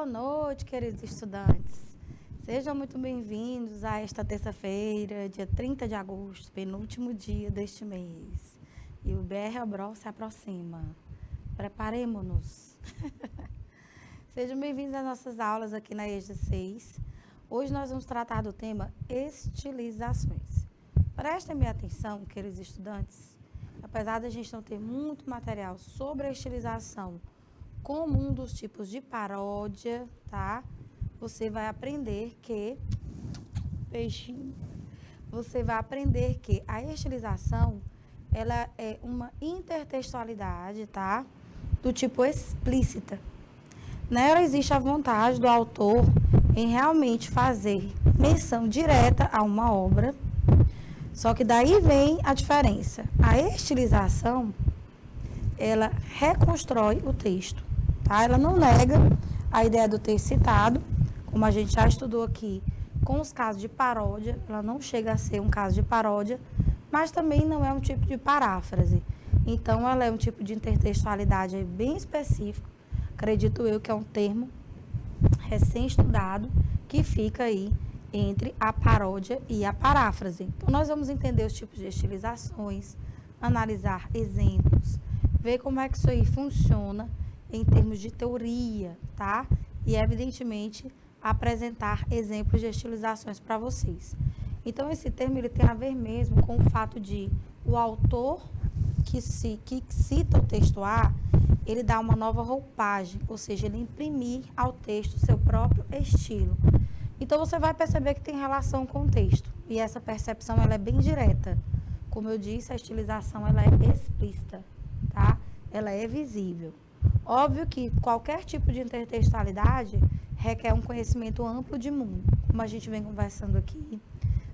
Boa noite, queridos estudantes. Sejam muito bem-vindos a esta terça-feira, dia 30 de agosto, penúltimo dia deste mês. E o BR Abrol se aproxima. Preparemo-nos. Sejam bem-vindos às nossas aulas aqui na EJA 6. Hoje nós vamos tratar do tema estilizações. Prestem bem atenção, queridos estudantes. Apesar da gente não ter muito material sobre a estilização como um dos tipos de paródia, tá? Você vai aprender que a estilização, ela é uma intertextualidade, tá? Do tipo explícita. Nela existe a vontade do autor em realmente fazer menção direta a uma obra, só que daí vem a diferença. A estilização, ela reconstrói o texto, tá? Ela não nega a ideia do texto citado, como a gente já estudou aqui com os casos de paródia, ela não chega a ser um caso de paródia, mas também não é um tipo de paráfrase. Então, ela é um tipo de intertextualidade bem específico, acredito eu que é um termo recém-estudado, que fica aí entre a paródia e a paráfrase. Então, nós vamos entender os tipos de estilizações, analisar exemplos, ver como é que isso aí funciona em termos de teoria, tá? E, evidentemente, apresentar exemplos de estilizações para vocês. Então, esse termo ele tem a ver mesmo com o fato de o autor que cita o texto A, ele dá uma nova roupagem, ou seja, ele imprimir ao texto seu próprio estilo. Então, você vai perceber que tem relação com o texto. E essa percepção ela é bem direta. Como eu disse, a estilização ela é explícita, tá? Ela é visível. Óbvio que qualquer tipo de intertextualidade requer um conhecimento amplo de mundo, como a gente vem conversando aqui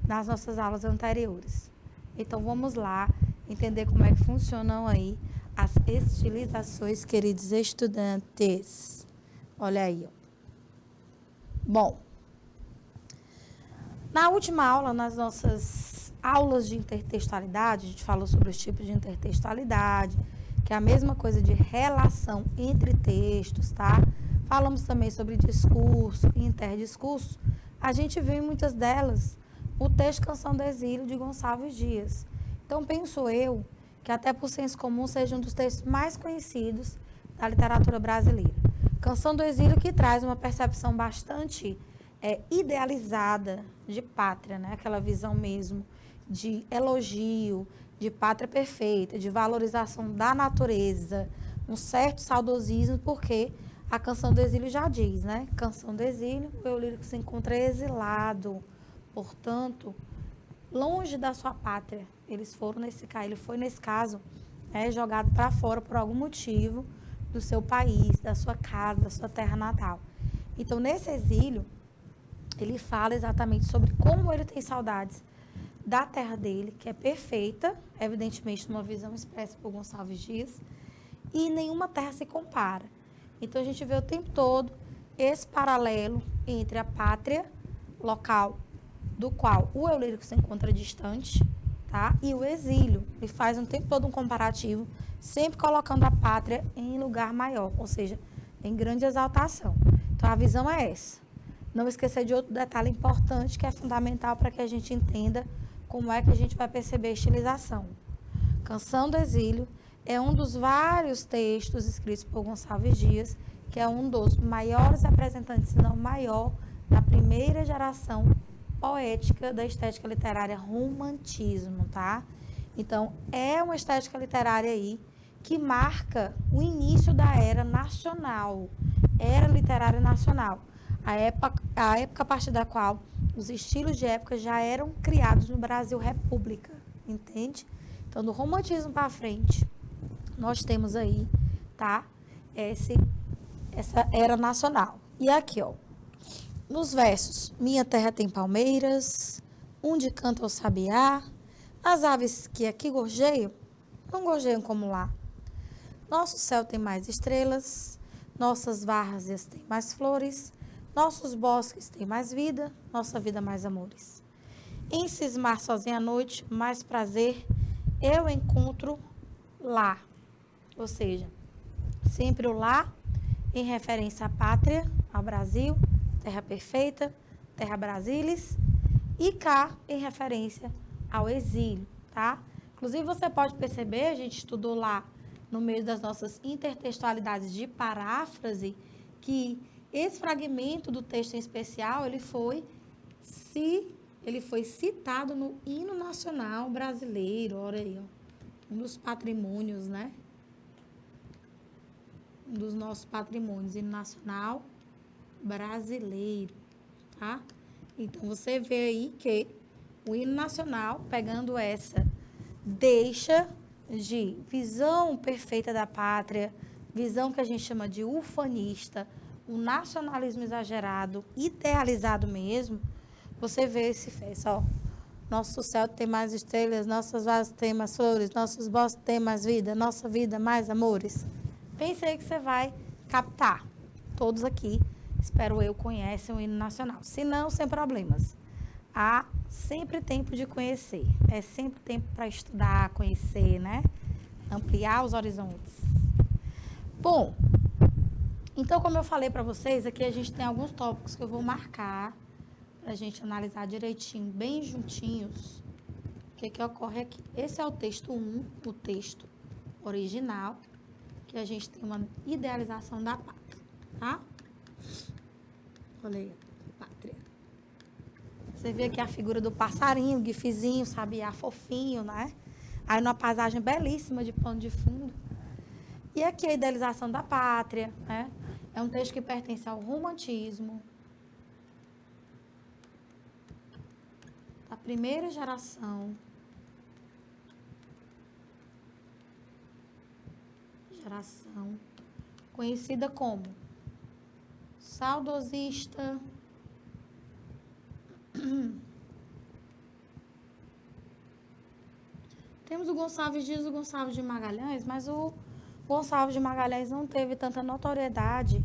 nas nossas aulas anteriores. Então, vamos lá entender como é que funcionam aí as estilizações, queridos estudantes. Olha aí, ó. Bom, na última aula, nas nossas aulas de intertextualidade, a gente falou sobre os tipos de intertextualidade, que é a mesma coisa de relação entre textos, tá? Falamos também sobre discurso e interdiscurso. A gente viu em muitas delas o texto Canção do Exílio, de Gonçalves Dias. Então, penso eu que até por senso comum seja um dos textos mais conhecidos da literatura brasileira. Canção do Exílio que traz uma percepção bastante idealizada de pátria, né? Aquela visão mesmo de elogio, de pátria perfeita, de valorização da natureza, um certo saudosismo, porque a Canção do Exílio já diz, né? Canção do Exílio, o eu lírico se encontra exilado, portanto, longe da sua pátria. Ele foi nesse caso, jogado para fora por algum motivo do seu país, da sua casa, da sua terra natal. Então, nesse exílio, ele fala exatamente sobre como ele tem saudades da terra dele, que é perfeita, evidentemente numa visão expressa por Gonçalves Dias, e nenhuma terra se compara. Então, a gente vê o tempo todo esse paralelo entre a pátria local, do qual o eu lírico se encontra distante, tá? E o exílio. Ele faz o tempo todo um comparativo, sempre colocando a pátria em lugar maior, ou seja, em grande exaltação. Então, a visão é essa. Não esquecer de outro detalhe importante, que é fundamental para que a gente entenda como é que a gente vai perceber a estilização. Canção do Exílio é um dos vários textos escritos por Gonçalves Dias, que é um dos maiores representantes, se não maior, da primeira geração poética da estética literária romantismo, tá? Então, é uma estética literária aí que marca o início da era nacional, era literária nacional, a época a partir da qual os estilos de época já eram criados no Brasil República, entende? Então, do romantismo para frente, nós temos aí, tá? Essa era nacional. E aqui, ó, nos versos, minha terra tem palmeiras, onde canta o sabiá, as aves que aqui gorjeiam, não gorjeiam como lá. Nosso céu tem mais estrelas, nossas várzeas têm mais flores, nossos bosques têm mais vida, nossa vida mais amores. Em cismar sozinha à noite, mais prazer eu encontro lá. Ou seja, sempre o lá em referência à pátria, ao Brasil, terra perfeita, terra Brasilis, e cá em referência ao exílio, tá? Inclusive, você pode perceber, a gente estudou lá no meio das nossas intertextualidades de paráfrase, que esse fragmento do texto em especial, ele foi citado no hino nacional brasileiro, olha aí, ó, um dos patrimônios, né? Um dos nossos patrimônios, hino nacional brasileiro, tá? Então, você vê aí que o hino nacional, pegando essa deixa de visão perfeita da pátria, visão que a gente chama de ufanista, um nacionalismo exagerado, idealizado mesmo, você vê esse fez, ó. Nosso céu tem mais estrelas, nossas vasos têm mais flores, nossos bosques têm mais vida, nossa vida mais amores. Pensei que você vai captar. Todos aqui, espero eu, conhecem o hino nacional. Se não, sem problemas. Há sempre tempo de conhecer. É sempre tempo para estudar, conhecer, né? Ampliar os horizontes. Bom, então, como eu falei para vocês, aqui a gente tem alguns tópicos que eu vou marcar para a gente analisar direitinho, bem juntinhos, o que ocorre aqui. Esse é o texto 1, o texto original, que a gente tem uma idealização da pátria, tá? Olha aí, pátria. Você vê aqui a figura do passarinho, gifzinho, sabiá fofinho, né? Aí numa paisagem belíssima de pano de fundo. E aqui a idealização da pátria, né? É um texto que pertence ao romantismo, da primeira geração, conhecida como saudosista, temos o Gonçalves Dias e o Gonçalves de Magalhães, mas o Gonçalves de Magalhães não teve tanta notoriedade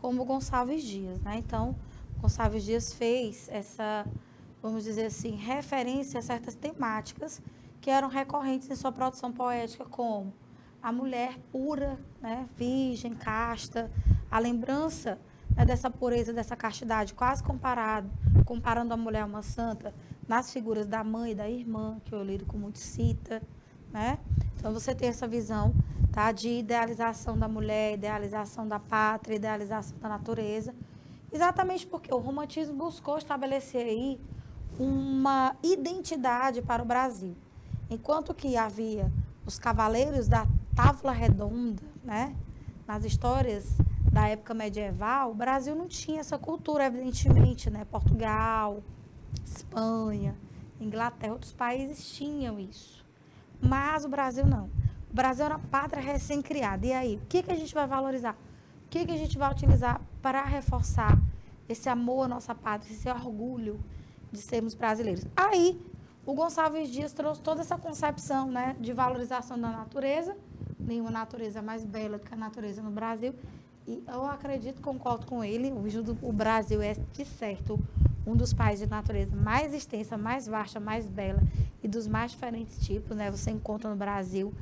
como o Gonçalves Dias, né? Então, Gonçalves Dias fez essa, vamos dizer assim, referência a certas temáticas que eram recorrentes em sua produção poética, como a mulher pura, né, virgem, casta, a lembrança, né, dessa pureza, dessa castidade, quase comparando a mulher a uma santa, nas figuras da mãe e da irmã, que o lírico muito cita, né? Então, você tem essa visão, tá, de idealização da mulher, idealização da pátria, idealização da natureza, exatamente porque o romantismo buscou estabelecer aí uma identidade para o Brasil. Enquanto que havia os cavaleiros da Távola Redonda, né, nas histórias da época medieval, o Brasil não tinha essa cultura, evidentemente, né? Portugal, Espanha, Inglaterra, outros países tinham isso. Mas o Brasil não. O Brasil era uma pátria recém-criada. E aí, o que a gente vai valorizar? O que a gente vai utilizar para reforçar esse amor à nossa pátria, esse orgulho de sermos brasileiros? Aí, o Gonçalves Dias trouxe toda essa concepção, né, de valorização da natureza. Nenhuma natureza mais bela do que a natureza no Brasil. E eu acredito, concordo com ele, o Brasil é, de certo, um dos países de natureza mais extensa, mais vasta, mais bela e dos mais diferentes tipos, né? Você encontra no Brasil,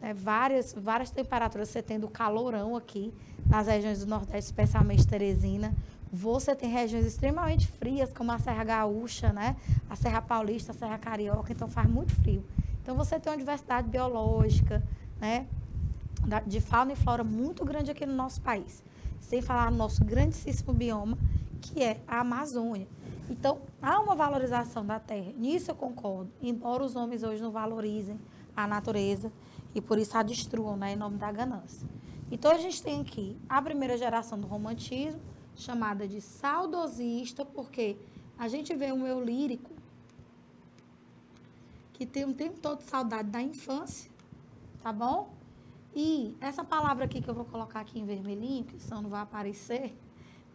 né, várias temperaturas. Você tem do calorão aqui, nas regiões do Nordeste, especialmente Teresina. Você tem regiões extremamente frias, como a Serra Gaúcha, né? A Serra Paulista, a Serra Carioca, então faz muito frio. Então, você tem uma diversidade biológica, né, de fauna e flora muito grande aqui no nosso país. Sem falar no nosso grandíssimo bioma, que é a Amazônia. Então, há uma valorização da terra. Nisso eu concordo, embora os homens hoje não valorizem a natureza e por isso a destruam, né, em nome da ganância. Então, a gente tem aqui a primeira geração do romantismo, chamada de saudosista, porque a gente vê um eu lírico que tem um tempo todo de saudade da infância, tá bom? E essa palavra aqui que eu vou colocar aqui em vermelhinho, que senão não vai aparecer,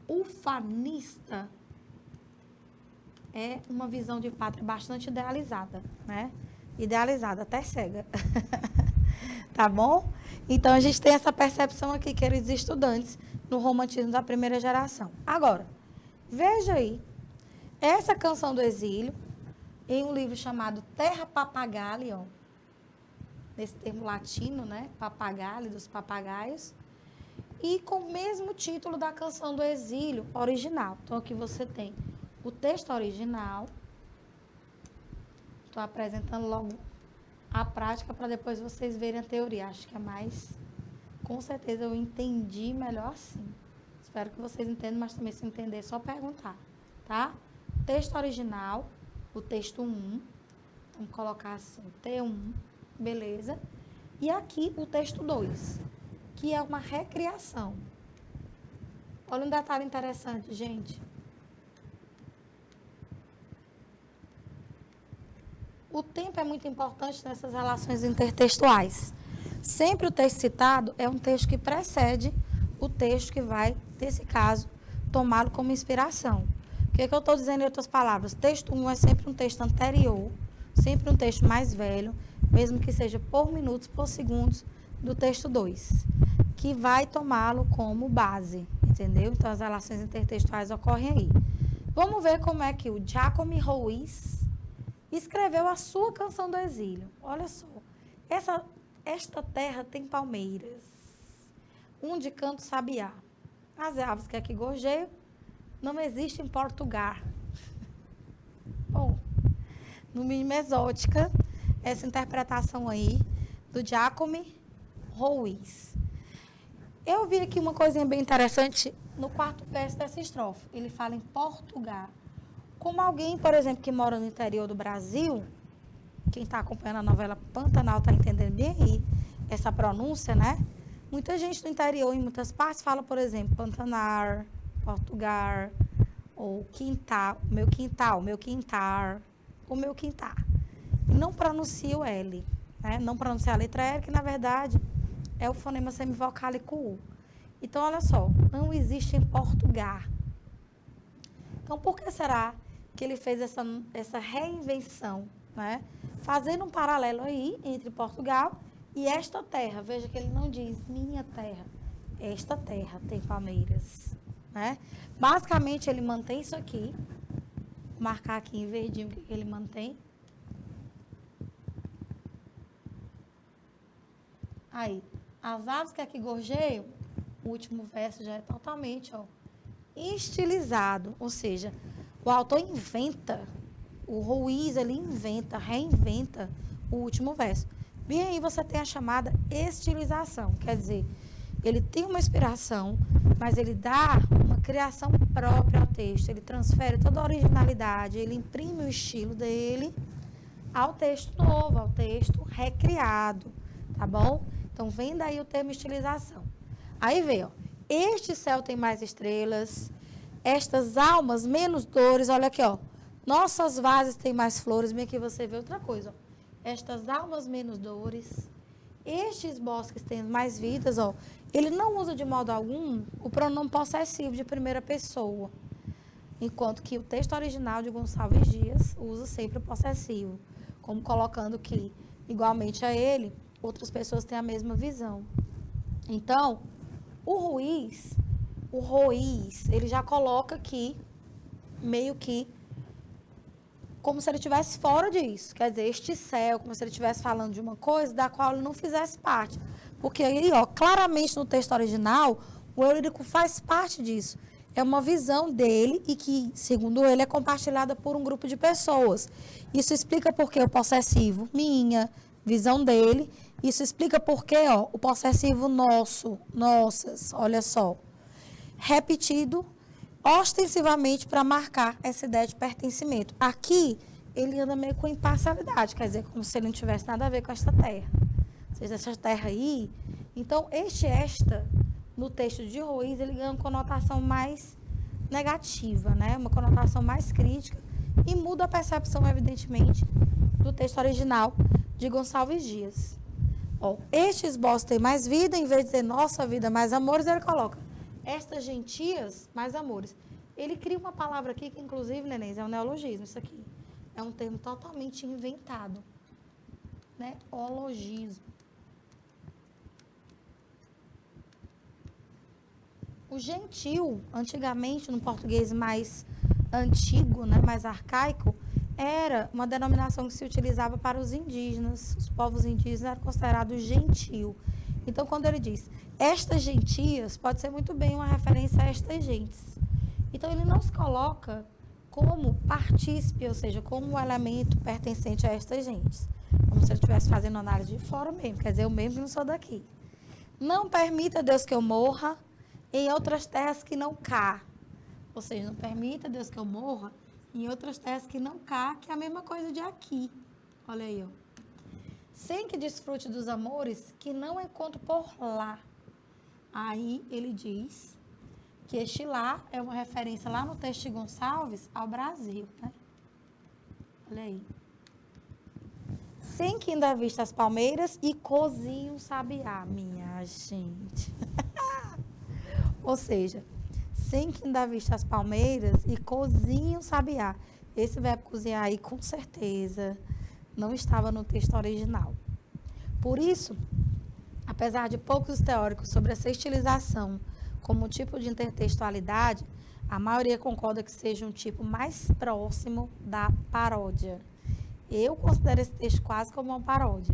ufanista, é uma visão de pátria bastante idealizada, né? Idealizada, até cega. Tá bom? Então, a gente tem essa percepção aqui, queridos estudantes, no romantismo da primeira geração. Agora, veja aí, essa canção do exílio, em um livro chamado Terra Papagalion, nesse termo latino, né? Papagaio, dos papagaios. e com o mesmo título da Canção do Exílio original. Então, aqui você tem o texto original. Estou apresentando logo a prática para depois vocês verem a teoria. Acho que é mais... Com certeza eu entendi melhor assim. Espero que vocês entendam, mas também se entender é só perguntar, tá? Texto original, o texto 1. Vamos colocar assim, T1, beleza? E aqui o texto 2, que é uma recriação. Olha um detalhe interessante, gente. O tempo é muito importante nessas relações intertextuais. Sempre o texto citado é um texto que precede o texto que vai, nesse caso, tomá-lo como inspiração. O que eu estou dizendo em outras palavras? Texto 1 é sempre um texto anterior, sempre um texto mais velho, mesmo que seja por minutos, por segundos, do texto 2, que vai tomá-lo como base, entendeu? Então, as relações intertextuais ocorrem aí. Vamos ver como é que o Giacomo Ruiz escreveu a sua Canção do Exílio. Olha só, esta terra tem palmeiras, onde canto sabiá. As aves que aqui gorjeiam não existem em Portugal. Bom, no mínimo exótica, essa interpretação aí do Giacomo Ruiz. Eu vi aqui uma coisinha bem interessante no quarto verso dessa estrofe. Ele fala em Portugal. Como alguém, por exemplo, que mora no interior do Brasil, quem está acompanhando a novela Pantanal está entendendo bem aí essa pronúncia, né? Muita gente do interior, em muitas partes, fala, por exemplo, Pantanar, Portugal, ou quintal, meu quintal, meu quintar, o meu quintar. E não pronuncia o L, né? Não pronuncia a letra L, que na verdade é o fonema semivocálico U. Então, olha só, não existe em Portugal. Então, por que será que ele fez essa reinvenção, né? Fazendo um paralelo aí entre Portugal e esta terra. Veja que ele não diz minha terra. Esta terra tem palmeiras, né? Basicamente, ele mantém isso aqui. Vou marcar aqui em verdinho o que ele mantém. Aí, as aves que aqui gorjeiam, o último verso já é totalmente, ó, estilizado. Ou seja, o autor inventa, o Ruiz, ele inventa, reinventa o último verso. Bem aí você tem a chamada estilização, quer dizer, ele tem uma inspiração, mas ele dá uma criação própria ao texto, ele transfere toda a originalidade, ele imprime o estilo dele ao texto novo, ao texto recriado, tá bom? Então, vem daí o termo estilização. Aí vem, ó, este céu tem mais estrelas, estas almas menos dores, olha aqui, ó, nossas vases têm mais flores, bem aqui você vê outra coisa, ó. Estas almas menos dores, estes bosques têm mais vidas, ó. Ele não usa de modo algum o pronome possessivo de primeira pessoa, enquanto que o texto original de Gonçalves Dias usa sempre o possessivo, como colocando que, igualmente a ele, outras pessoas têm a mesma visão. Então, o Ruiz, ele já coloca aqui, meio que, como se ele estivesse fora disso. Quer dizer, este céu, como se ele estivesse falando de uma coisa da qual ele não fizesse parte. Porque aí, ó, claramente no texto original, o Eurídico faz parte disso. É uma visão dele e que, segundo ele, é compartilhada por um grupo de pessoas. Isso explica por que o possessivo, minha, visão dele. Isso explica por que, ó, o possessivo nosso, nossas, olha só, repetido ostensivamente para marcar essa ideia de pertencimento. Aqui, ele anda meio com imparcialidade, quer dizer, como se ele não tivesse nada a ver com esta terra. Ou seja, essa terra aí. Então, esta, no texto de Ruiz, ele ganha uma conotação mais negativa, né? Uma conotação mais crítica e muda a percepção, evidentemente, do texto original de Gonçalves Dias. Ó, estes bosques têm mais vida, em vez de dizer nossa vida mais amores, ele coloca estas gentias mais amores. Ele cria uma palavra aqui que, inclusive, Nenês, é um neologismo, isso aqui. É um termo totalmente inventado, né? Ologismo. O gentil, antigamente, no português mais antigo, né, mais arcaico, era uma denominação que se utilizava para os indígenas. Os povos indígenas eram considerados gentil. Então, quando ele diz estas gentias, pode ser muito bem uma referência a estas gentes. Então, ele não se coloca como partícipe, ou seja, como um elemento pertencente a estas gentes. Como se ele estivesse fazendo análise de fora mesmo, quer dizer, eu mesmo não sou daqui. Não permita, Deus, que eu morra em outras terras que não cá. Ou seja, não permita, Deus, que eu morra em outras terras que não cá, que é a mesma coisa de aqui. Olha aí, ó. Sem que desfrute dos amores que não encontro por lá. Aí ele diz que este lá é uma referência lá no texto de Gonçalves ao Brasil, né? Olha aí. Sem que ainda vista as palmeiras e cozinhe um sabiá, minha gente. Ou seja, sem que ainda vista as palmeiras e cozinhe um sabiá. Esse verbo cozinhar aí, com certeza, não estava no texto original. Por isso, apesar de poucos teóricos sobre essa estilização como tipo de intertextualidade, a maioria concorda que seja um tipo mais próximo da paródia. Eu considero esse texto quase como uma paródia.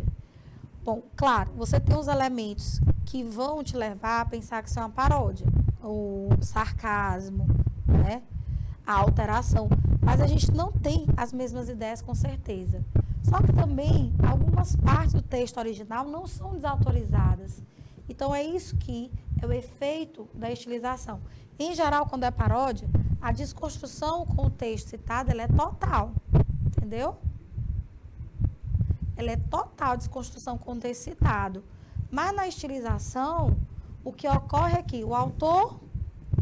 Bom, claro, você tem os elementos que vão te levar a pensar que isso é uma paródia. O sarcasmo, né? A alteração. Mas a gente não tem as mesmas ideias com certeza. Só que também algumas partes do texto original não são desautorizadas. Então, é isso que é o efeito da estilização. Em geral, quando é paródia, a desconstrução com o texto citado ela é total. Entendeu? Ela é total desconstrução com o texto citado. Mas na estilização, o que ocorre é que o autor,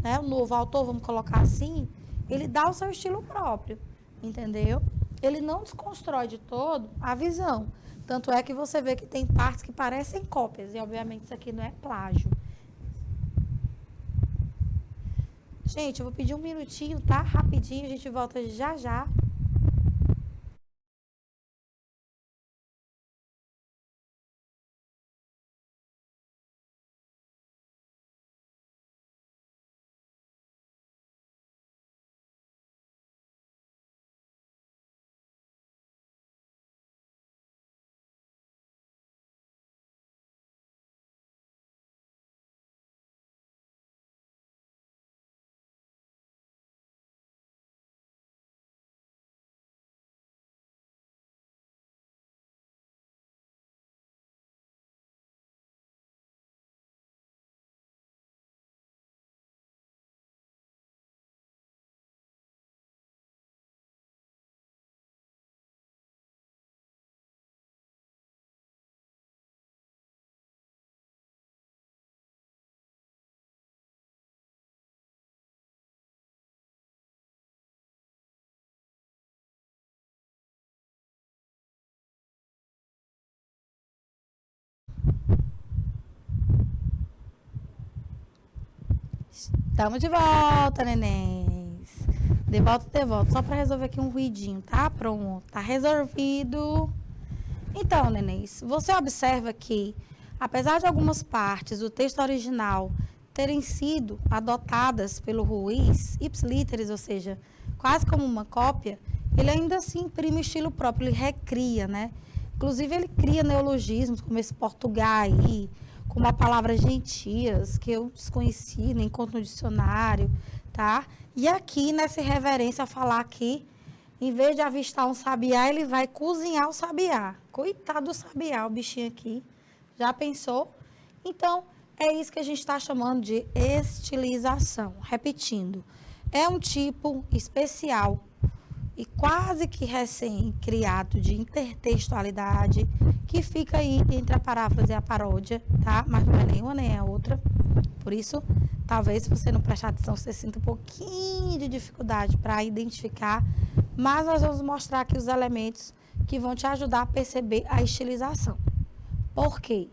né, o novo autor, vamos colocar assim, ele dá o seu estilo próprio, entendeu? Ele não desconstrói de todo a visão. Tanto é que você vê que tem partes que parecem cópias, e obviamente isso aqui não é plágio. Gente, eu vou pedir um minutinho, tá? Rapidinho, a gente volta já já. Estamos de volta, nenéns. De volta. Só para resolver aqui um ruidinho, tá? Pronto, tá resolvido. Então, nenéns, você observa que, apesar de algumas partes do texto original terem sido adotadas pelo Ruiz, ipsilíteres, ou seja, quase como uma cópia, ele ainda assim imprime estilo próprio, ele recria, né? Inclusive, ele cria neologismos, como esse português aí, como a palavra gentias, que eu desconheci, nem encontro no dicionário, tá? E aqui, nessa irreverência, falar que, em vez de avistar um sabiá, ele vai cozinhar o sabiá. Coitado do sabiá, o bichinho aqui. Já pensou? Então, é isso que a gente está chamando de estilização. Repetindo, é um tipo especial e quase que recém-criado de intertextualidade, que fica aí entre a paráfrase e a paródia, tá? Mas não é nenhuma nem a outra. Por isso, talvez, se você não prestar atenção, você sinta um pouquinho de dificuldade para identificar, mas nós vamos mostrar aqui os elementos que vão te ajudar a perceber a estilização. Por quê?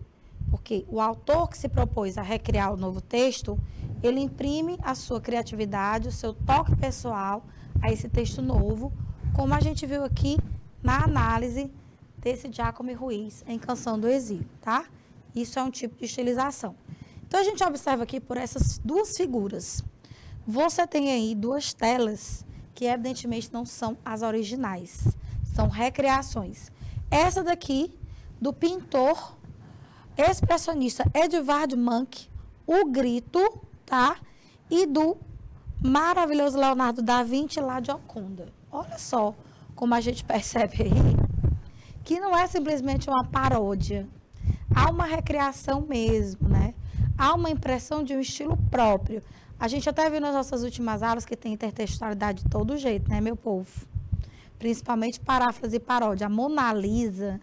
Porque o autor que se propôs a recriar o novo texto, ele imprime a sua criatividade, o seu toque pessoal a esse texto novo, como a gente viu aqui na análise desse Giacomo Ruiz em Canção do Exílio, tá? Isso é um tipo de estilização. Então, a gente observa aqui por essas duas figuras. Você tem aí duas telas que, evidentemente, não são as originais. São recriações. Essa daqui, do pintor expressionista Edvard Munch, O Grito, tá? E do maravilhoso Leonardo da Vinci, La Gioconda. Olha só como a gente percebe aí que não é simplesmente uma paródia. Há uma recriação mesmo, né? Há uma impressão de um estilo próprio. A gente até viu nas nossas últimas aulas que tem intertextualidade de todo jeito, né, meu povo? Principalmente paráfrase e paródia. A Mona Lisa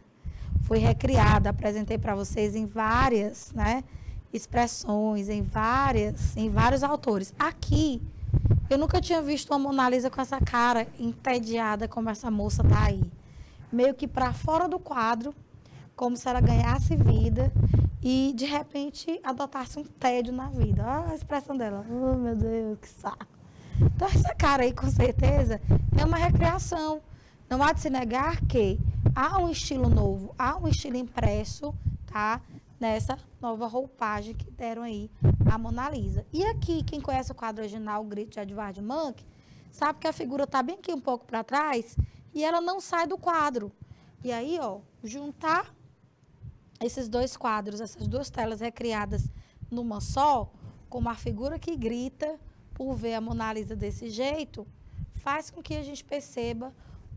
foi recriada, apresentei para vocês em várias, né, expressões, em vários autores. Aqui, eu nunca tinha visto uma Mona Lisa com essa cara entediada como essa moça tá aí. Meio que para fora do quadro, como se ela ganhasse vida e, de repente, adotasse um tédio na vida. Olha a expressão dela. Oh, meu Deus, que saco. Então, essa cara aí, com certeza, é uma recriação. Não há de se negar que há um estilo novo, há um estilo impresso, tá? Nessa nova roupagem que deram aí a Mona Lisa. E aqui, quem conhece o quadro original, O Grito de Edvard Munch, sabe que a figura está bem aqui um pouco para trás e ela não sai do quadro. E aí, ó, juntar esses dois quadros, essas duas telas recriadas numa só, com uma figura que grita por ver a Mona Lisa desse jeito, faz com que a gente perceba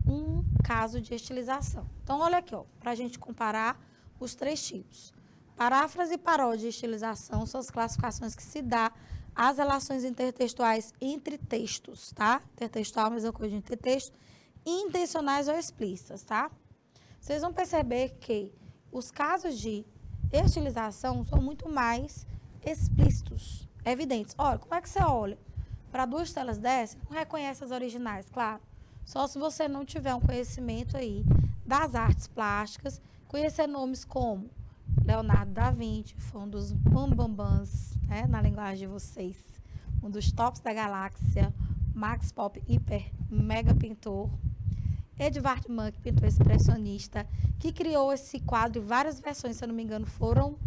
um caso de estilização. Então, olha aqui, ó, para a gente comparar os três tipos. Paráfrase, paródia e estilização são as classificações que se dá às relações intertextuais entre textos, tá? Intertextual, a mesma coisa de intertexto, intencionais ou explícitas, tá? Vocês vão perceber que os casos de estilização são muito mais explícitos, evidentes. Olha, como é que você olha para duas telas dessas, não reconhece as originais, claro. Só se você não tiver um conhecimento aí das artes plásticas, conhecer nomes como Leonardo da Vinci, foi um dos bambambãs, né, na linguagem de vocês, um dos tops da galáxia, Max Pop, hiper, mega pintor. Edvard Munch, pintor expressionista, que criou esse quadro em várias versões, se eu não me engano, foram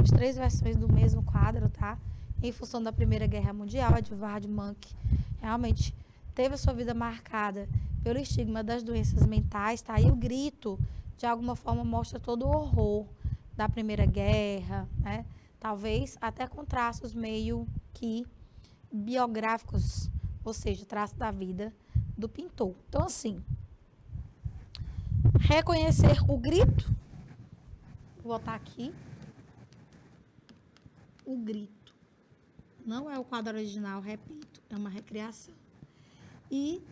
3 versões do mesmo quadro, tá? Em função da Primeira Guerra Mundial, Edvard Munch realmente teve a sua vida marcada pelo estigma das doenças mentais, tá? E O Grito, de alguma forma, mostra todo o horror da Primeira Guerra, né? Talvez até com traços meio que biográficos, ou seja, traços da vida do pintor. Então, assim, reconhecer O Grito, vou botar aqui, O Grito. Não é o quadro original, repito, é uma recriação. E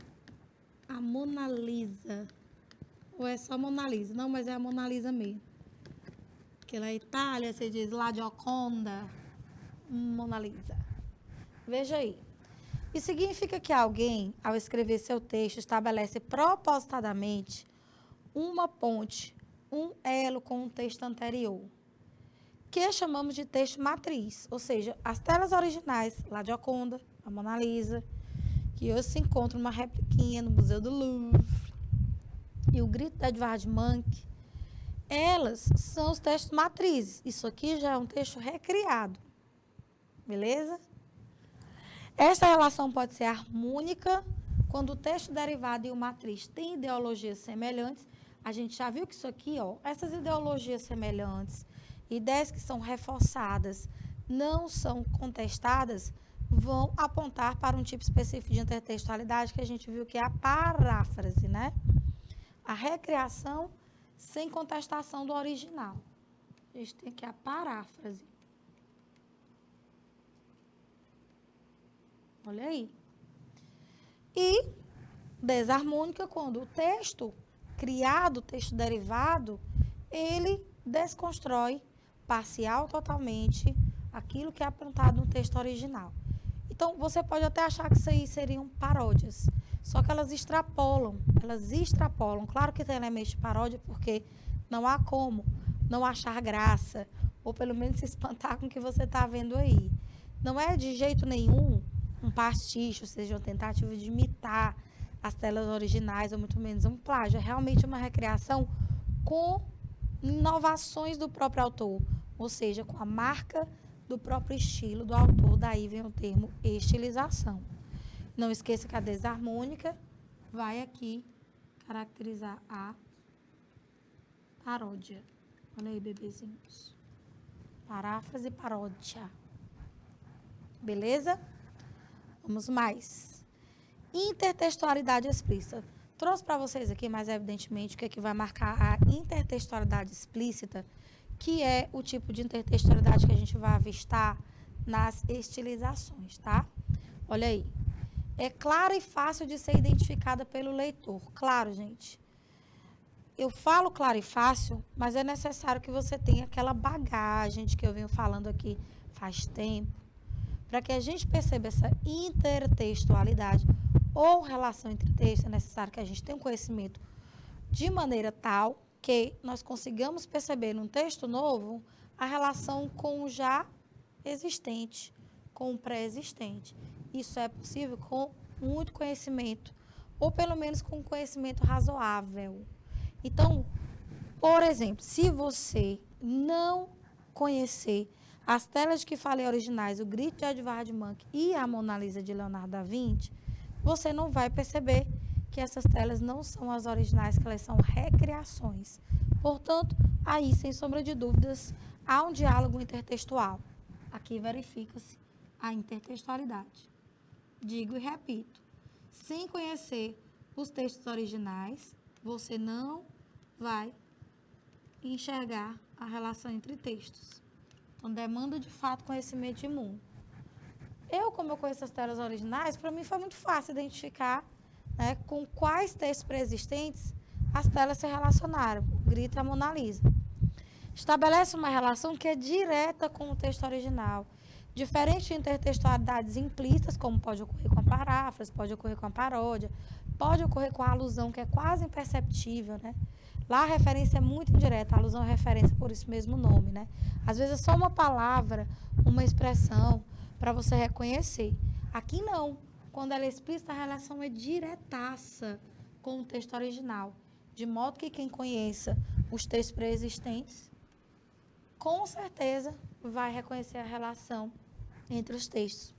a Mona Lisa, ou é só Mona Lisa? Não, mas é a Mona Lisa mesmo. Porque na Itália você diz La Gioconda, Mona Lisa. Veja aí. Isso significa que alguém, ao escrever seu texto, estabelece propositadamente uma ponte, um elo com o texto anterior, que chamamos de texto matriz, ou seja, as telas originais, La Gioconda, a Mona Lisa, que hoje se encontra uma repliquinha no Museu do Louvre, e O Grito de Edvard Munch, elas são os textos matrizes. Isso aqui já é um texto recriado, beleza? Esta relação pode ser harmônica quando o texto derivado e o matriz têm ideologias semelhantes. A gente já viu que isso aqui, ó, essas ideologias semelhantes, ideias que são reforçadas, não são contestadas, vão apontar para um tipo específico de intertextualidade que a gente viu que é a paráfrase, né? A recriação sem contestação do original. A gente tem aqui a paráfrase. Olha aí. E desarmônica quando o texto criado, o texto derivado, ele desconstrói parcial totalmente aquilo que é apontado no texto original. Então, você pode até achar que isso aí seriam paródias, só que elas extrapolam. Claro que tem elementos de paródia, porque não há como não achar graça, ou pelo menos se espantar com o que você está vendo aí. Não é de jeito nenhum um pastiche, ou seja, uma tentativa de imitar as telas originais, ou muito menos um plágio. É realmente uma recriação com inovações do próprio autor, ou seja, com a marca do próprio estilo do autor, daí vem o termo estilização. Não esqueça que a desarmônica vai aqui caracterizar a paródia. Olha aí, bebezinhos. Paráfrase e paródia. Beleza? Vamos mais. Intertextualidade explícita. Trouxe para vocês aqui, mais evidentemente, o que é que vai marcar a intertextualidade explícita, que é o tipo de intertextualidade que a gente vai avistar nas estilizações, tá? Olha aí. É clara e fácil de ser identificada pelo leitor. Claro, gente. Eu falo claro e fácil, mas é necessário que você tenha aquela bagagem de que eu venho falando aqui faz tempo, para que a gente perceba essa intertextualidade ou relação entre textos. É necessário que a gente tenha um conhecimento de maneira tal que nós consigamos perceber num texto novo a relação com o já existente, com o pré-existente. Isso é possível com muito conhecimento, ou pelo menos com um conhecimento razoável. Então, por exemplo, se você não conhecer as telas de que falei originais, o Grito de Edvard Munch e a Mona Lisa de Leonardo da Vinci, você não vai perceber que essas telas não são as originais, que elas são recriações. Portanto, aí, sem sombra de dúvidas, há um diálogo intertextual. Aqui verifica-se a intertextualidade. Digo e repito, sem conhecer os textos originais, você não vai enxergar a relação entre textos. Então, demanda de fato conhecimento de mundo. Como eu conheço as telas originais, para mim foi muito fácil identificar, né, com quais textos pré-existentes as telas se relacionaram. O Grito e a Mona Lisa. Estabelece uma relação que é direta com o texto original. Diferente de intertextualidades implícitas, como pode ocorrer com a paráfrase, pode ocorrer com a paródia, pode ocorrer com a alusão, que é quase imperceptível, né? Lá a referência é muito indireta, a alusão é referência por isso mesmo nome, né? Às vezes é só uma palavra, uma expressão, para você reconhecer. Aqui não. Quando ela é explícita, a relação é diretaça com o texto original. De modo que quem conheça os textos pré-existentes, com certeza vai reconhecer a relação entre os textos.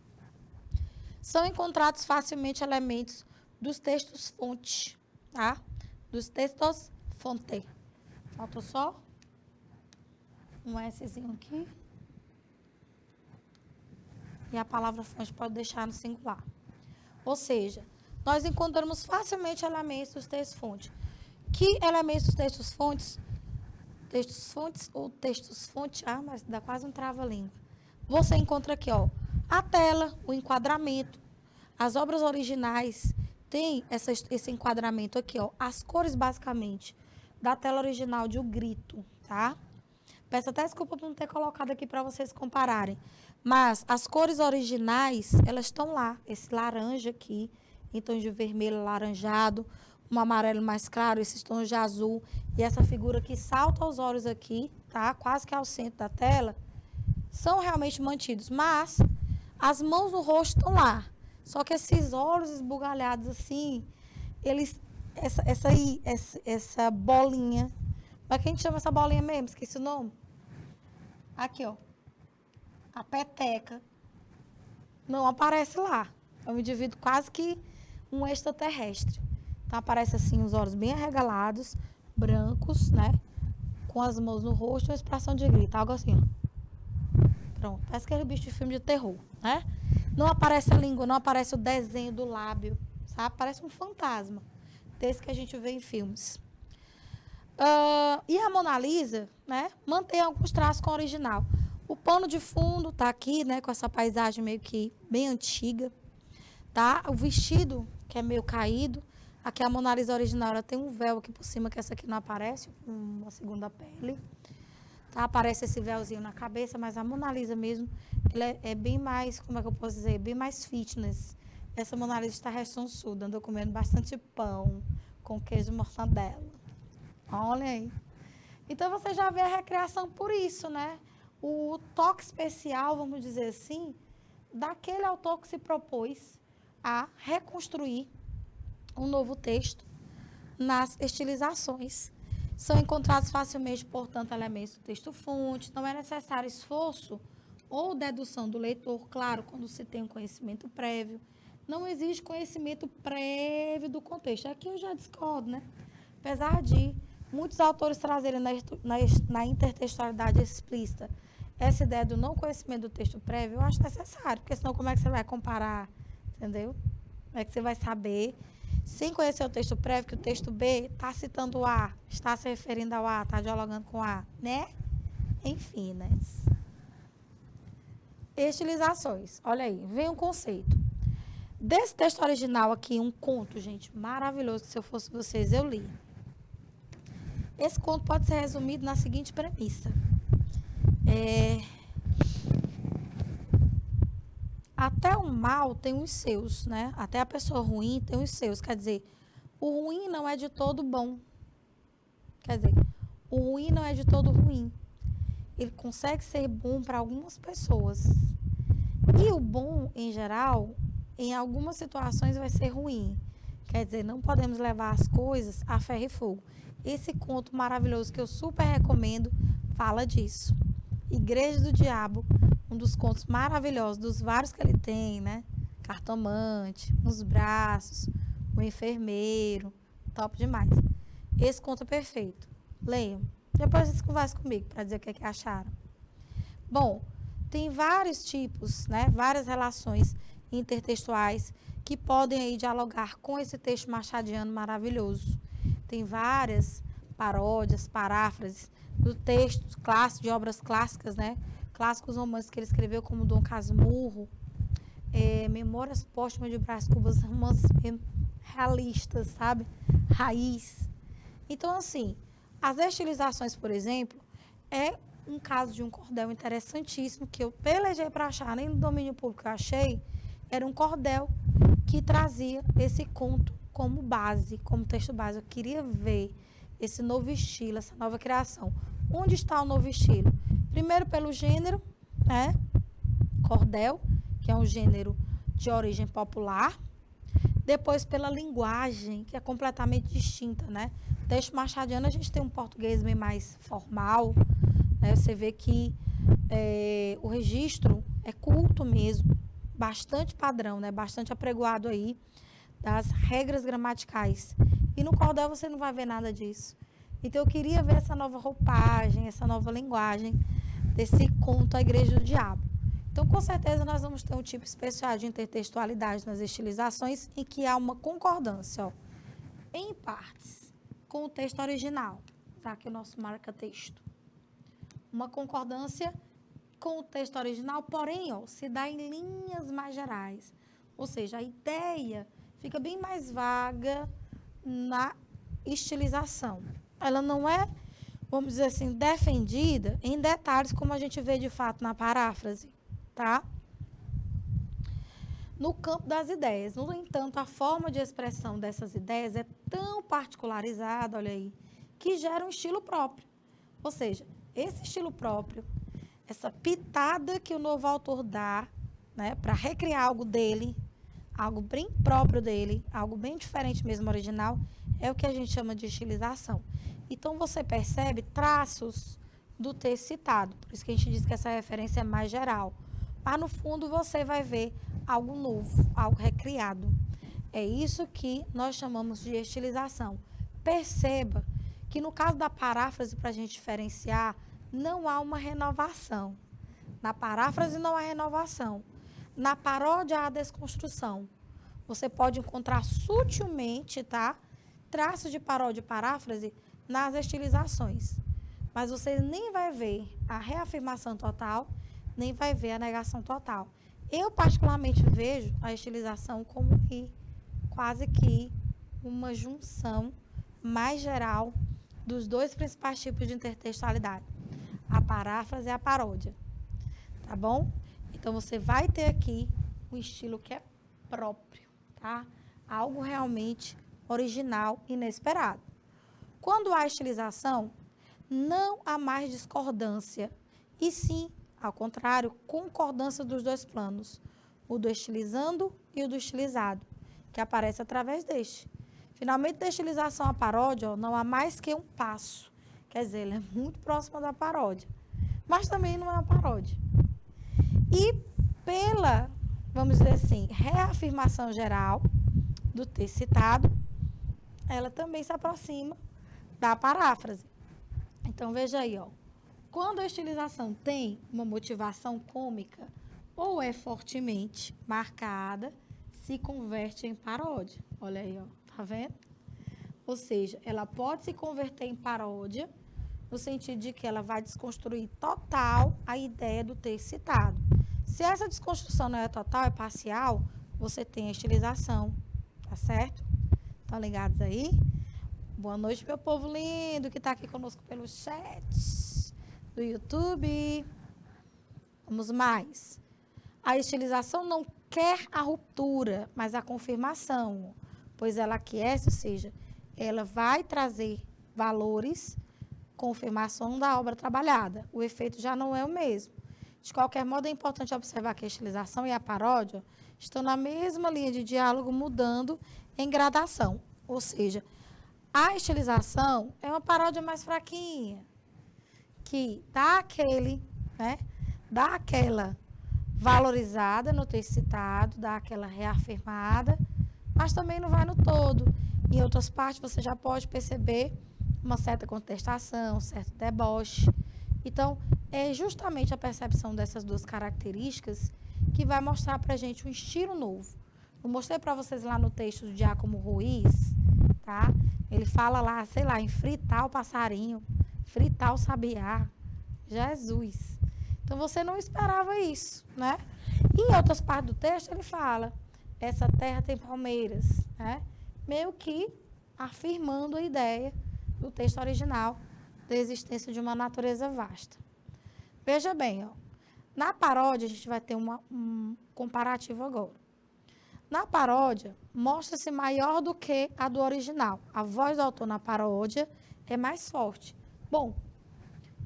São encontrados facilmente elementos dos textos fonte, tá? Dos textos fonte. Faltou só um Szinho aqui. E a palavra fonte pode deixar no singular. Ou seja, nós encontramos facilmente elementos dos textos fonte. Que elementos dos textos fontes? Textos fontes ou textos fonte? Ah, mas dá quase um trava-língua. Você encontra aqui, ó, a tela, o enquadramento. As obras originais têm esse enquadramento aqui, ó. As cores, basicamente, da tela original de O Grito, tá? Peço até desculpa por não ter colocado aqui para vocês compararem. Mas as cores originais, elas estão lá. Esse laranja aqui, em tons de vermelho alaranjado, um amarelo mais claro, esses tons de azul. E essa figura que salta aos olhos aqui, tá? Quase que ao centro da tela, são realmente mantidos. Mas as mãos no rosto estão lá. Só que esses olhos esbugalhados assim, eles... Essa bolinha... Mas quem chama essa bolinha mesmo? Esqueci o nome. Aqui, ó. A peteca. Não aparece lá. É um indivíduo quase que um extraterrestre. Então, aparece assim os olhos bem arregalados, brancos, né? Com as mãos no rosto e uma expressão de grito. Algo assim, ó. Pronto. Parece que é um bicho de filme de terror, né? Não aparece a língua, não aparece o desenho do lábio, sabe? Parece um fantasma. Desse que a gente vê em filmes. E a Mona Lisa, né, mantém alguns traços com o original. O pano de fundo tá aqui, né, com essa paisagem meio que bem antiga, tá? O vestido, que é meio caído. Aqui a Mona Lisa original, ela tem um véu aqui por cima, que essa aqui não aparece, uma segunda pele. Tá? Aparece esse véuzinho na cabeça, mas a Mona Lisa mesmo, ela é bem mais, como é que eu posso dizer, bem mais fitness. Essa Mona Lisa está ressonçuda, andou comendo bastante pão com queijo e mortadela. Olha aí. Então, você já vê a recriação por isso, né? O toque especial, vamos dizer assim, daquele autor que se propôs a reconstruir um novo texto nas estilizações. São encontrados facilmente, portanto, elementos do texto-fonte. Não é necessário esforço ou dedução do leitor, claro, quando se tem um conhecimento prévio. Não existe conhecimento prévio do contexto. Aqui eu já discordo, né? Apesar de muitos autores trazerem na intertextualidade explícita essa ideia do não conhecimento do texto prévio, eu acho necessário, porque senão como é que você vai comparar, entendeu? Como é que você vai saber, sem conhecer o texto prévio, que o texto B está citando o A, está se referindo ao A, está dialogando com o A, né? Enfim, né? Estilizações. Olha aí, vem um conceito. Desse texto original aqui, um conto, gente, maravilhoso, que se eu fosse vocês, eu li. Esse conto pode ser resumido na seguinte premissa. Até o mal tem os seus, né? Até a pessoa ruim tem os seus. Quer dizer, o ruim não é de todo bom. Quer dizer, o ruim não é de todo ruim. Ele consegue ser bom para algumas pessoas. E o bom, em geral, em algumas situações vai ser ruim. Quer dizer, não podemos levar as coisas a ferro e fogo. Esse conto maravilhoso que eu super recomendo fala disso. Igreja do Diabo, um dos contos maravilhosos, dos vários que ele tem, né? Cartomante, Nos Braços, O Enfermeiro, top demais. Esse conto é perfeito. Leiam. Depois vocês conversam comigo para dizer o que é que acharam. Bom, tem vários tipos, né? Várias relações intertextuais que podem aí dialogar com esse texto machadiano maravilhoso. Tem várias paródias, paráfrases do texto clássico, de obras clássicas, né? Clássicos romances que ele escreveu, como Dom Casmurro, Memórias Póstumas de Brás Cubas, romances realistas, sabe? Raiz. Então, assim, as estilizações, por exemplo, é um caso de um cordel interessantíssimo, que eu pelejei para achar, nem no domínio público eu achei, era um cordel que trazia esse conto como base, como texto base. Eu queria ver esse novo estilo, essa nova criação. Onde está o novo estilo? Primeiro pelo gênero, né? Cordel, que é um gênero de origem popular. Depois pela linguagem, que é completamente distinta, né? O texto machadiano, a gente tem um português bem mais formal, né? Você vê que o registro é culto mesmo, bastante padrão, né? Bastante apregoado aí das regras gramaticais. E no cordel você não vai ver nada disso. Então eu queria ver essa nova roupagem, essa nova linguagem desse conto A Igreja do Diabo. Então, com certeza, nós vamos ter um tipo especial de intertextualidade nas estilizações em que há uma concordância, ó, em partes, com o texto original. Tá aqui o nosso marca-texto. Uma concordância com o texto original, porém, ó, se dá em linhas mais gerais. Ou seja, a ideia fica bem mais vaga na estilização. Ela não é, vamos dizer assim, defendida em detalhes, como a gente vê de fato na paráfrase, tá? No campo das ideias. No entanto, a forma de expressão dessas ideias é tão particularizada, olha aí, que gera um estilo próprio. Ou seja, esse estilo próprio, essa pitada que o novo autor dá, né, para recriar algo dele, algo bem próprio dele, algo bem diferente mesmo original, é o que a gente chama de estilização. Então, você percebe traços do texto citado. Por isso que a gente diz que essa referência é mais geral. Mas, no fundo, você vai ver algo novo, algo recriado. É isso que nós chamamos de estilização. Perceba que, no caso da paráfrase, para a gente diferenciar, não há uma renovação. Na paráfrase não há renovação. Na paródia há desconstrução. Você pode encontrar sutilmente, tá, traços de paródia e paráfrase nas estilizações. Mas você nem vai ver a reafirmação total, nem vai ver a negação total. Eu, particularmente, vejo a estilização como que quase que uma junção mais geral dos dois principais tipos de intertextualidade, a paráfrase e a paródia. Tá bom? Então, você vai ter aqui um estilo que é próprio, tá? Algo realmente original, inesperado. Quando há estilização, não há mais discordância, e sim, ao contrário, concordância dos dois planos, o do estilizando e o do estilizado, que aparece através deste. Finalmente, da estilização à paródia, ó, não há mais que um passo, quer dizer, ele é muito próximo da paródia, mas também não é uma paródia. E pela, vamos dizer assim, reafirmação geral do texto citado, ela também se aproxima da paráfrase. Então, veja aí, ó. Quando a estilização tem uma motivação cômica ou é fortemente marcada, se converte em paródia. Olha aí, ó. Tá vendo? Ou seja, ela pode se converter em paródia no sentido de que ela vai desconstruir total a ideia do texto citado. Se essa desconstrução não é total, é parcial, você tem a estilização, tá certo? Estão ligados aí? Boa noite, meu povo lindo que está aqui conosco pelo chat do YouTube. Vamos mais. A estilização não quer a ruptura, mas a confirmação, pois ela aquece, ou seja, ela vai trazer valores, confirmação da obra trabalhada. O efeito já não é o mesmo. De qualquer modo, é importante observar que a estilização e a paródia estão na mesma linha de diálogo, mudando em gradação. Ou seja, a estilização é uma paródia mais fraquinha, que dá aquela valorizada no texto citado, dá aquela reafirmada, mas também não vai no todo. Em outras partes, você já pode perceber uma certa contestação, um certo deboche. Então, é justamente a percepção dessas duas características que vai mostrar para a gente um estilo novo. Eu mostrei para vocês lá no texto do Giacomo Ruiz, tá? Ele fala lá, sei lá, em fritar o passarinho, fritar o sabiá. Jesus! Então, você não esperava isso, né? E em outras partes do texto, ele fala, essa terra tem palmeiras, né? Meio que afirmando a ideia do texto original da existência de uma natureza vasta. Veja bem, ó, na paródia, a gente vai ter um comparativo agora. Na paródia, mostra-se maior do que a do original. A voz do autor na paródia é mais forte. Bom,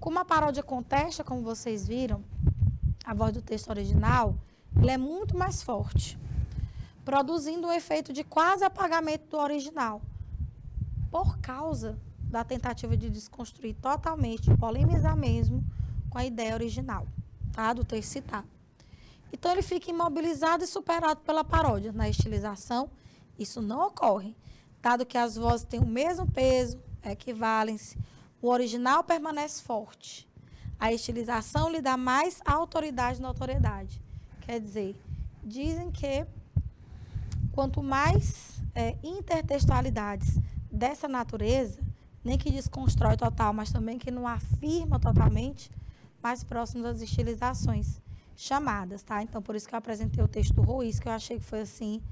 como a paródia contesta, como vocês viram, a voz do texto original, ele é muito mais forte, produzindo um efeito de quase apagamento do original, por causa da tentativa de desconstruir totalmente, polemizar mesmo com a ideia original, tá? Do texto citado. Então, ele fica imobilizado e superado pela paródia. Na estilização, isso não ocorre, dado que as vozes têm o mesmo peso, equivalem-se, o original permanece forte. A estilização lhe dá mais autoridade e notoriedade. Quer dizer, dizem que quanto mais intertextualidades dessa natureza, nem que desconstrói total, mas também que não afirma totalmente, mais próximo das estilizações chamadas, tá? Então, por isso que eu apresentei o texto do Ruiz, que eu achei que foi, assim,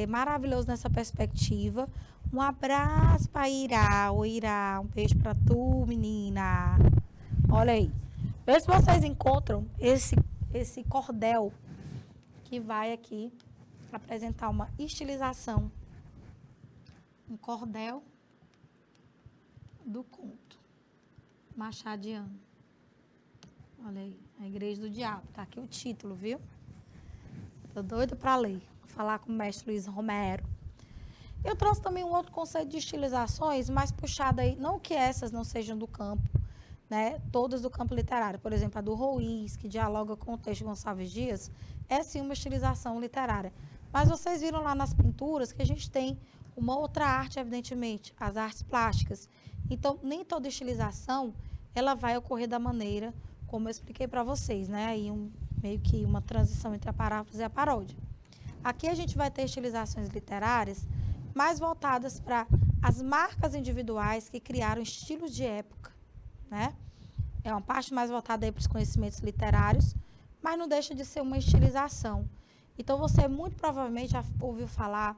maravilhoso nessa perspectiva. Um abraço para Irá, ô Irá, um beijo para tu, menina. Olha aí. Vê se vocês encontram esse cordel que vai aqui apresentar uma estilização. Um cordel do conto machadiano. Olha aí, a Igreja do Diabo. Tá aqui o título, viu? Tô doida para ler. Vou falar com o mestre Luiz Romero. Eu trouxe também um outro conceito de estilizações, mais puxado aí, não que essas não sejam do campo, né? Todas do campo literário. Por exemplo, a do Ruiz, que dialoga com o texto de Gonçalves Dias, é sim uma estilização literária. Mas vocês viram lá nas pinturas que a gente tem uma outra arte, evidentemente, as artes plásticas. Então, nem toda estilização, ela vai ocorrer da maneira como eu expliquei para vocês, né? Aí meio que uma transição entre a paráfrase e a paródia. Aqui a gente vai ter estilizações literárias mais voltadas para as marcas individuais que criaram estilos de época, né? É uma parte mais voltada aí para os conhecimentos literários, mas não deixa de ser uma estilização. Então, você muito provavelmente já ouviu falar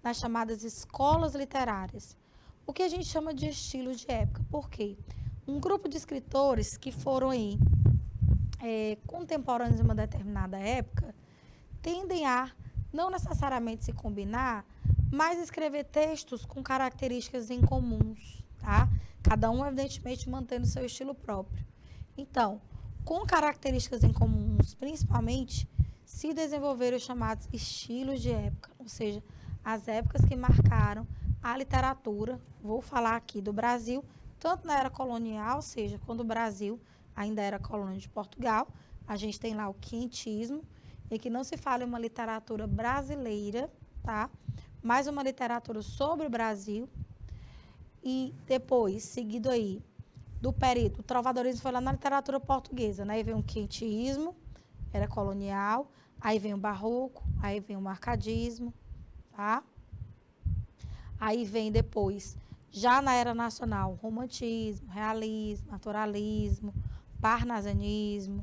nas chamadas escolas literárias. O que a gente chama de estilos de época. Por quê? Um grupo de escritores que foram aí, contemporâneos em uma determinada época, tendem a não necessariamente se combinar, mas escrever textos com características em comuns, tá? Cada um, evidentemente, mantendo seu estilo próprio. Então, com características em comuns, principalmente, se desenvolveram os chamados estilos de época, ou seja, as épocas que marcaram a literatura, vou falar aqui do Brasil, tanto na era colonial, ou seja, quando o Brasil ainda era colônia de Portugal, a gente tem lá o quinhentismo, e que não se fala em uma literatura brasileira, tá? Mas uma literatura sobre o Brasil. E depois, seguido aí, do período, o trovadorismo foi lá na literatura portuguesa, né? Aí vem o quentismo, era colonial, aí vem o barroco, aí vem o marcadismo, tá? Aí vem depois, já na era nacional, romantismo, realismo, naturalismo, parnasianismo,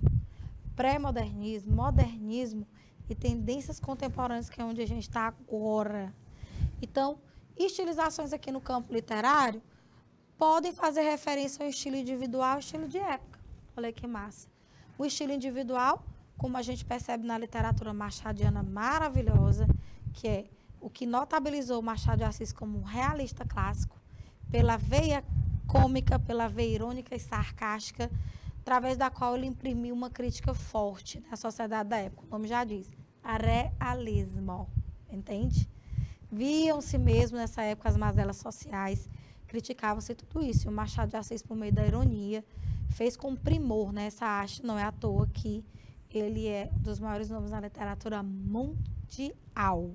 pré-modernismo, modernismo e tendências contemporâneas, que é onde a gente está agora. Então, estilizações aqui no campo literário podem fazer referência ao estilo individual e estilo de época. Olha que massa. O estilo individual, como a gente percebe na literatura machadiana maravilhosa, que é o que notabilizou Machado de Assis como um realista clássico, pela veia cômica, pela veia irônica e sarcástica, através da qual ele imprimiu uma crítica forte na sociedade da época. O nome já diz, realismo, entende? Viam-se mesmo nessa época as mazelas sociais, criticavam-se tudo isso. E o Machado de Assis, por meio da ironia, fez com primor, né, essa arte. Não é à toa que ele é um dos maiores nomes na literatura mundial.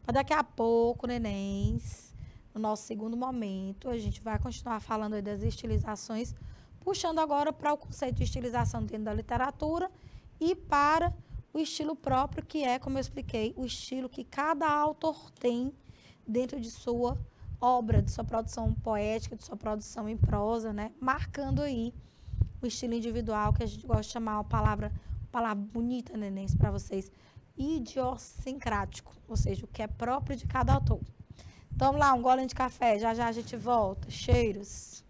Mas daqui a pouco, nenéns, no nosso segundo momento, a gente vai continuar falando aí das estilizações, puxando agora para o conceito de estilização dentro da literatura e para o estilo próprio, que é, como eu expliquei, o estilo que cada autor tem dentro de sua obra, de sua produção poética, de sua produção em prosa, né? Marcando aí o estilo individual, que a gente gosta de chamar uma palavra bonita, nenéns, para vocês, idiosincrático, ou seja, o que é próprio de cada autor. Então, vamos lá, um golinho de café, já já a gente volta. Cheiros!